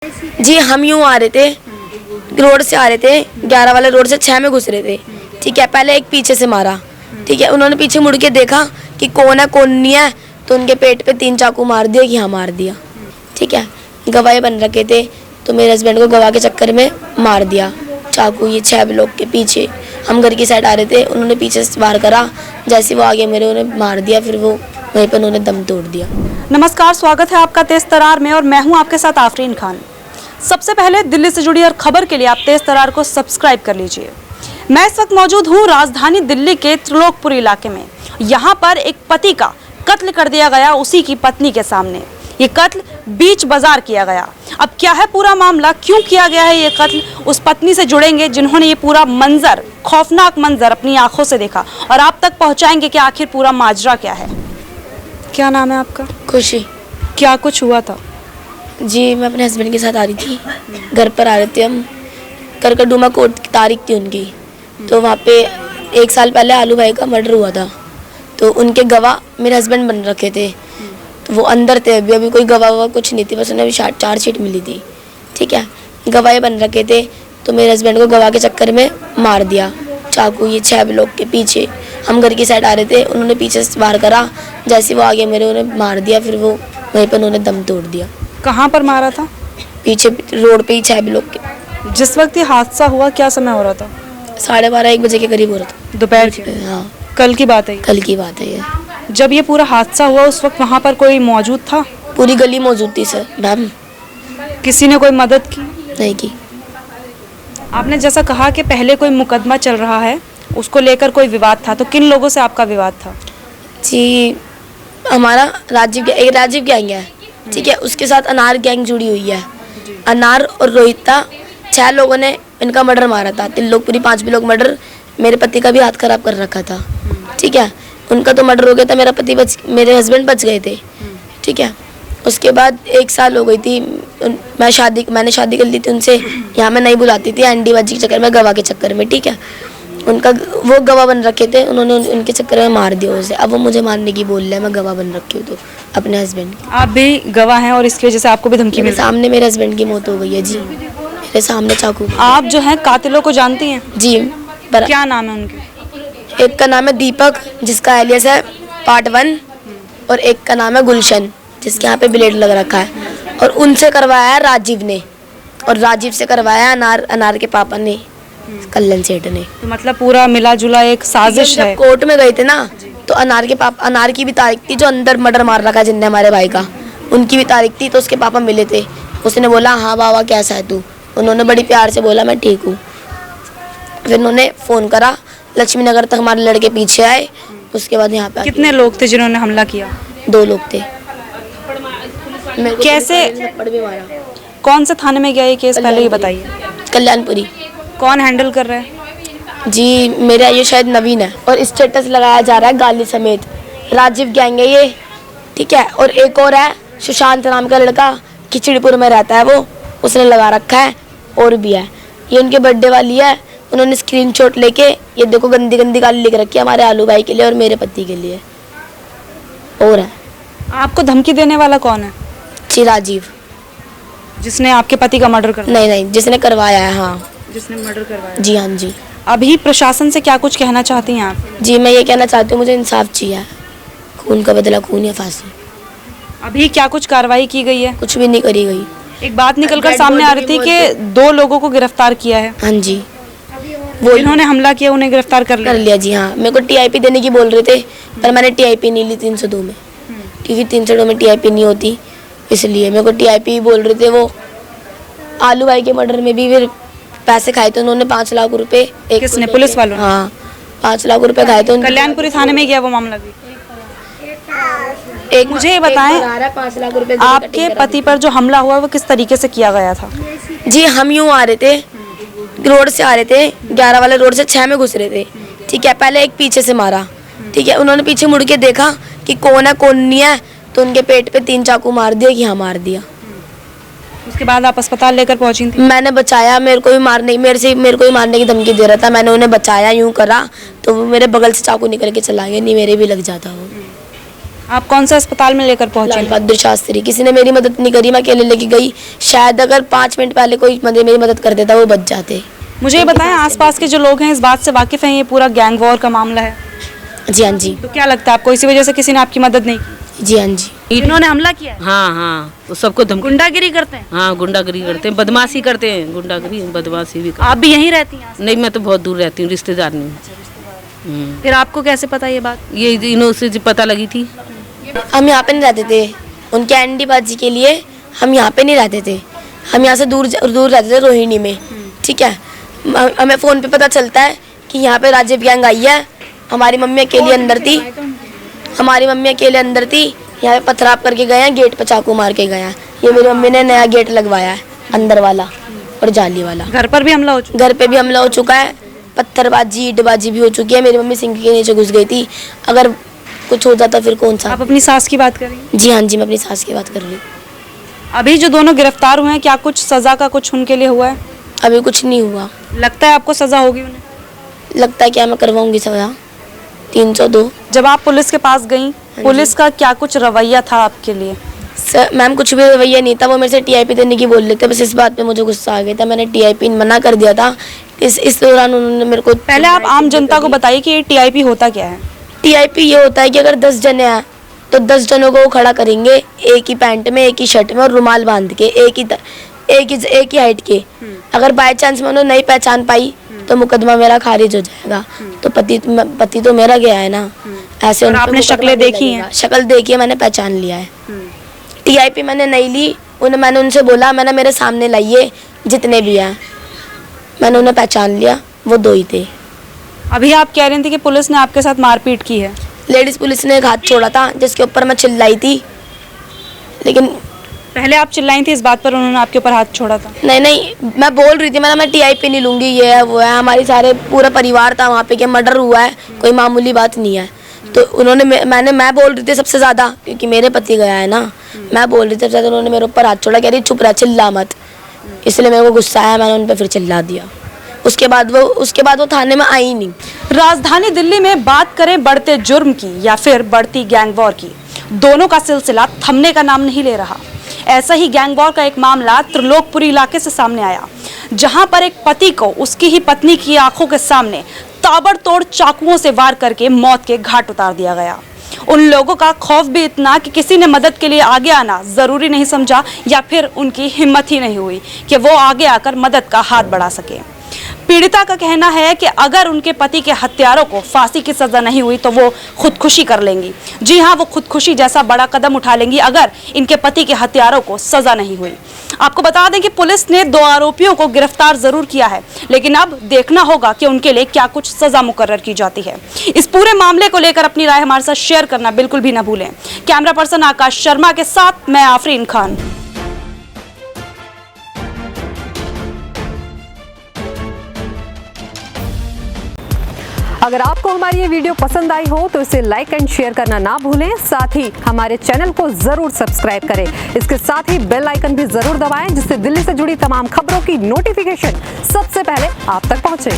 जी हम यूँ आ रहे थे, रोड से आ रहे थे, 11 वाले रोड से 6 में घुस रहे थे। ठीक है, पहले एक पीछे से मारा। ठीक है, उन्होंने पीछे मुड़ के देखा कि कौन है कौन नहीं है, तो उनके पेट पे 3 चाकू मार दिया कि हाँ मार दिया। ठीक है, गवाह बन रखे थे, तो मेरे हस्बैंड को गवाह के चक्कर में मार दिया चाकू। ये 6 लोग के पीछे, हम घर की साइड आ रहे थे, उन्होंने पीछे से वार करा, जैसे वो आगे मेरे उन्हें मार दिया, फिर वो वहीं पर उन्होंने दम तोड़ दिया। नमस्कार, स्वागत है आपका तेज तरार में और मैं हूं आपके साथ आफरीन खान। सबसे पहले दिल्ली से जुड़ी हर खबर के लिए आप तेज तरार को सब्सक्राइब कर लीजिए। मैं इस वक्त मौजूद हूं राजधानी दिल्ली के त्रिलोकपुर इलाके में। यहां पर एक पति का कत्ल कर दिया गया उसी की पत्नी के सामने। ये कत्ल बीच बाजार किया गया। अब क्या है पूरा मामला, क्यों किया गया है ये कत्ल, उस पत्नी से जुड़ेंगे जिन्होंने ये पूरा मंजर, खौफनाक मंजर अपनी आंखों से देखा, और आप तक पहुंचाएंगे कि आखिर पूरा माजरा क्या है। क्या नाम है आपका? खुशी। क्या कुछ हुआ था? जी मैं अपने हस्बैंड के साथ आ रही थी, घर पर आ रहे थे हम। करकटडूमा कोर्ट की तारीख थी उनकी, तो वहाँ पे 1 साल पहले आलू भाई का मर्डर हुआ था, तो उनके गवाह मेरे हस्बैंड बन रखे थे। तो वो अंदर थे, अभी कोई गवाह कुछ नहीं थी, बस उन्हें अभी चार्जशीट मिली थी। ठीक है, गवाह बन रखे थे, तो मेरे हस्बैंड को गवाह के चक्कर में मार दिया चाकू। ये 6 लोग के पीछे, हम घर की साइड आ रहे थे, उन्होंने पीछे से वार करा, जैसे वो आगे मेरे उन्हें मार दिया, फिर वो वहीं पर उन्होंने दम तोड़ दिया। कहाँ पर मारा था? पीछे रोड पे ही 6 लोग के। जिस वक्त ये हादसा हुआ क्या समय हो रहा था? 12:30-1 बजे के करीब हो रहा था। दोपहर के? हाँ, कल की बात है ये? कल की बात है ये। जब ये पूरा हादसा हुआ उस वक्त वहाँ पर कोई मौजूद था? पूरी गली मौजूद थी सर मैम। किसी ने कोई मदद की? नहीं की। आपने जैसा कहा कि पहले कोई मुकदमा चल रहा है, उसको लेकर कोई विवाद था, तो किन लोगों से आपका विवाद था? जी हमारा राजीव गैंग है। ठीक है, उसके साथ अनार गैंग जुड़ी हुई है। अनार और रोहिता 6 लोगों ने इनका मर्डर मारा था। त्रिलोकपुरी 5 भी लोग मर्डर, मेरे पति का भी हाथ खराब कर रखा था। ठीक है, उनका तो मर्डर हो गया था, मेरे हस्बैंड बच गए थे। ठीक है, उसके बाद 1 साल हो गई थी, मैंने शादी कर ली थी उनसे। यहाँ मैं नहीं बुलाती थी, एंडीबाजी के चक्कर में, गवाह के चक्कर में। ठीक है, उनका वो गवाह बन रखे थे, उन्होंने उनके चक्कर में मार दिया उसे। अब वो मुझे मारने की बोल रहे हैं, मैं गवाह बन रखी हूँ तो अपने हस्बैंड की। आप भी गवाह हैं और इसकी वजह से आपको भी धमकी मिली? सामने मेरे हस्बैंड की मौत हो गई है जी, मेरे सामने चाकू। आप जो हैं कातिलों को जानती हैं? जी। क्या नाम है उनके? एक का नाम है दीपक, जिसका एलियस है पार्ट 1, और एक का नाम है गुलशन, जिसके यहाँ पे ब्लेड लग रखा है। और उनसे करवाया है राजीव ने, और राजीव से करवाया अनार के पापा ने, कल्याण सेठ ने। तो मतलब पूरा मिला जुला एक साजिश है। कोर्ट में गए थे ना, तो अनार की भी तारीख थी, जो अंदर मर्डर मार रखा है जिनने हमारे भाई का, उनकी भी तारीख थी। तो उसके पापा मिले थे, उसने बोला हाँ बाबा कैसा है तू, उन्होंने बड़ी प्यार से बोला मैं ठीक हूँ। फिर उन्होंने फ़ोन करा, लक्ष्मी नगर तक हमारे लड़के पीछे आए। उसके बाद यहाँ पे कितने लोग थे जिन्होंने हमला किया? 2 लोग थे। कैसे, भी मारा। कौन से थाने में गया ये केस, पहले ये बताइए। कल्याणपुरी। कौन हैंडल कर रहा है? जी मेरा ये शायद नवीन है, और स्टेटस लगाया जा रहा है गाली समेत। राजीव गैंग है ये। ठीक है, और एक और है सुशांत नाम का लड़का, खिचड़ीपुर में रहता है वो, उसने लगा रखा है। और भी है, ये उनके बर्थडे वाली है, उन्होंने स्क्रीनशॉट लेके ये देखो गंदी गंदी गाली लिख रखी है हमारे आलू भाई के लिए और मेरे पति के लिए। और है। आपको धमकी देने वाला कौन है? जी राजीव, जिसने आपके पति का मर्डर कर? नहीं जिसने करवाया है। हाँ, जिसने मर्डर करवाया। जी हाँ जी। अभी प्रशासन से क्या कुछ कहना चाहती हैं आप? जी मैं ये कहना चाहती हूँ, मुझे इंसाफ चाहिए, खून का बदला खून या फांसी। अभी क्या कुछ कार्रवाई की गई है? कुछ भी नहीं करी गई। एक बात निकलकर सामने आ रही थी कि 2 लोगों को गिरफ्तार किया है। हाँ जी, वो इन्होंने हमला किया उन्हें गिरफ्तार कर लिया जी। हाँ, मेरे को टीआईपी देने की बोल रहे थे, पर मैंने टीआईपी नहीं ली 302 में, क्योंकि 302 में टीआईपी नहीं होती, इसलिए मेरे को टीआईपी बोल रहे थे। वो आलू भाई के मर्डर में भी फिर पैसे खाए थे उन्होंने 5 लाख रुपए। किसने? पुलिस वालों? हाँ, 5 लाख रुपए खाए थे। कल्याणपुरी थाने में गया वो मामला भी? एक मुझे ये बताएं, 5 लाख रुपए आपके पति पर जो हमला हुआ वो किस तरीके से किया गया था? जी हम यूँ आ रहे थे, रोड से आ रहे थे, 11 वाले रोड से 6 में घुस रहे थे। ठीक है, पहले एक पीछे से मारा। ठीक है, उन्होंने पीछे मुड़ के देखा कि कौन है कौन नहीं है, तो उनके पेट पे 3 चाकू मार दिया कि हाँ मार दिया। उसके बाद आप अस्पताल लेकर पहुंची थी? मैंने बचाया, मेरे को भी मारने की धमकी दे रहा था, मैंने उन्हें बचाया, यूं करा तो वो मेरे बगल से चाकू निकल के चला गया, नहीं मेरे भी लग जाता वो। आप कौन सा अस्पताल में लेकर लाल पहुंचे? बहादुर शास्त्री। किसी ने मेरी मदद नहीं करी, मैं अकेले लेके गई। शायद अगर 5 मिनट पहले कोई मेरी मदद कर देता वो बच जाते। मुझे ये बताएं, आसपास के जो लोग हैं इस बात से वाकिफ हैं ये पूरा गैंग वॉर का मामला है? जी हाँ जी। तो क्या लगता है आपको इसी वजह से किसी ने आपकी मदद नहीं की? जी हाँ जी। इन्होंने हमला किया है? हाँ हाँ, वो सबको धमकी। गुंडागिरी करते हैं? हाँ, गुंडागिरी करते हैं, बदमाशी करते हैं, गुंडागिरी बदमाशी भी आप भी यहीं रहती हैं? नहीं, मैं तो बहुत दूर रहती हूँ, रिश्तेदार नहीं। फिर आपको कैसे पता ये बात? ये इन्हों से जो पता लगी थी। हम यहाँ पे नहीं रहते थे, उनके एंडीबाजी के लिए हम यहाँ पे नहीं रहते थे। हम यहाँ से दूर दूर रहते थे, रोहिणी में। ठीक है, हमें फ़ोन पे पता चलता है कि यहाँ पे राजीव गैंग आई है। हमारी मम्मी अकेली अंदर थी, यहाँ पे पथराव करके गए हैं, गेट पे चाकू मार के गए हैं। ये मेरी मम्मी ने नया गेट लगवाया है, अंदर वाला और जाली वाला। घर पर भी हमला हो चुका? घर पे भी हमला हो चुका है, पत्थरबाजी ईंटबाजी भी हो चुकी है। मेरी मम्मी सिंक के नीचे घुस गई थी। अगर कुछ हो जाता फिर कौन सा? आप अपनी सास की बात कर रही हैं? जी हाँ जी, मैं अपनी सास की बात कर रही हूँ। अभी जो दोनों गिरफ्तार हुए हैं, क्या कुछ सजा का कुछ उनके लिए हुआ है? अभी कुछ नहीं हुआ। लगता है आपको सजा होगी उन्हें? लगता है क्या मैं करवाऊंगी सजा 302। जब आप पुलिस के पास गई, पुलिस का क्या कुछ रवैया था आपके लिए? सर मैम, कुछ भी रवैया नहीं था। वो मेरे से टीआईपी देने की बोल रहे थे, बस इस बात पे मुझे गुस्सा आ गया था। मैंने टीआईपी मना कर दिया था। इस दौरान उन्होंने मेरे को पहले आप आम जनता को बताइए कि ये टीआईपी होता क्या है? टीआईपी ये होता है कि अगर 10 जने हैं तो 10 जनों को वो खड़ा करेंगे, एक ही पैंट में, एक ही शर्ट में और रुमाल बांध के, एक ही हाइट के। अगर बाय चांस में उन्होंने नहीं पहचान पाई तो मुकदमा मेरा खारिज हो जाएगा। तो पति तो मेरा गया है ना। ऐसे और उन पे आपने मुकदमा शक्लें नहीं देखी लगेगा। हैं? शक्ल देखी है, मैंने पहचान लिया है। टीआईपी मैंने नहीं ली, मैंने उनसे बोला, मैंने मेरे सामने लाइए जितने भी हैं। मैंने उन्हें पहचान लिया, वो 2 ही थे। अभी आप कह रही थी कि पुलिस ने आपके साथ मारपीट की है? लेडीज पुलिस ने एक हाथ छोड़ा था जिसके ऊपर मैं चिल्लाई थी, लेकिन पहले आप चिल्लाई थी इस बात पर, उन्होंने आपके ऊपर हाथ छोड़ा था? नहीं, मैं बोल रही थी मैं टीआईपी नहीं लूंगी, ये है वो है। हमारी सारे पूरा परिवार था वहाँ पे कि मर्डर हुआ है, कोई मामूली बात नहीं है। तो उन्होंने मैं बोल रही थी सबसे ज़्यादा, क्योंकि मेरे पति गया है ना। मैं बोल रही थी सबसे ज़्यादा, उन्होंने मेरे ऊपर हाथ छोड़ा, कह रही चुप रह, चिल्ला मत। इसलिए मेरे को गुस्सा आया, मैंने उन पर फिर चिल्ला दिया। उसके बाद वो थाने में आई नहीं। राजधानी दिल्ली में बात करें बढ़ते जुर्म की या फिर बढ़ती गैंग वॉर की, दोनों का सिलसिला थमने का नाम नहीं ले रहा। ऐसा ही गैंग वॉर का एक मामला त्रिलोकपुरी इलाके से सामने आया, जहां पर एक पति को उसकी ही पत्नी की आंखों के सामने ताबड़तोड़ चाकुओं से वार करके मौत के घाट उतार दिया गया। उन लोगों का खौफ भी इतना कि किसी ने मदद के लिए आगे आना जरूरी नहीं समझा, या फिर उनकी हिम्मत ही नहीं हुई कि वो आगे आकर मदद का हाथ बढ़ा सके। पीड़िता का कहना है कि अगर उनके पति के हत्यारों को फांसी की सजा नहीं हुई तो वो खुदकुशी कर लेंगी। जी हाँ, वो खुदकुशी जैसा बड़ा कदम उठा लेंगी अगर इनके पति के हत्यारों को सजा नहीं हुई। आपको बता दें कि पुलिस ने 2 आरोपियों को गिरफ्तार जरूर किया है, लेकिन अब देखना होगा कि उनके लिए क्या कुछ सजा मुकर्रर की जाती है। इस पूरे मामले को लेकर अपनी राय हमारे साथ शेयर करना बिल्कुल भी न भूलें। कैमरा पर्सन आकाश शर्मा के साथ मैं आफरीन खान। अगर आपको हमारी ये वीडियो पसंद आई हो तो इसे लाइक एंड शेयर करना ना भूलें। साथ ही हमारे चैनल को जरूर सब्सक्राइब करें। इसके साथ ही बेल आइकन भी जरूर दबाएं, जिससे दिल्ली से जुड़ी तमाम खबरों की नोटिफिकेशन सबसे पहले आप तक पहुंचे।